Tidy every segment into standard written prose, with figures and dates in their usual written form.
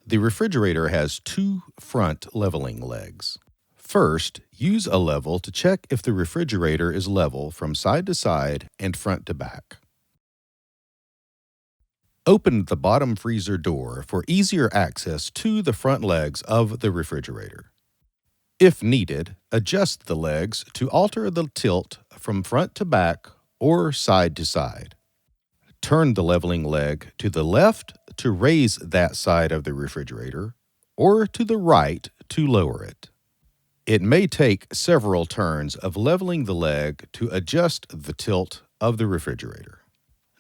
The refrigerator has two front leveling legs. First, use a level to check if the refrigerator is level from side to side and front to back. Open the bottom freezer door for easier access to the front legs of the refrigerator. If needed, adjust the legs to alter the tilt from front to back or side to side. Turn the leveling leg to the left to raise that side of the refrigerator, or to the right to lower it. It may take several turns of leveling the leg to adjust the tilt of the refrigerator.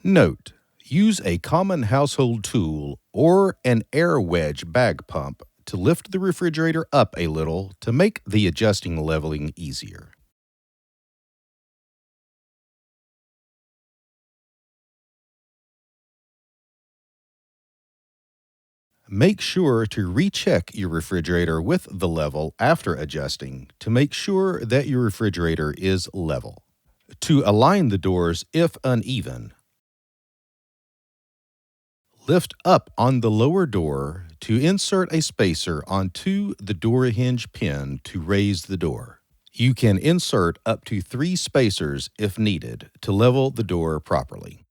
Note: use a common household tool or an air wedge bag pump to lift the refrigerator up a little to make the adjusting leveling easier. Make sure to recheck your refrigerator with the level after adjusting to make sure that your refrigerator is level. To align the doors if uneven, lift up on the lower door to insert a spacer onto the door hinge pin to raise the door. You can insert up to 3 spacers if needed to level the door properly.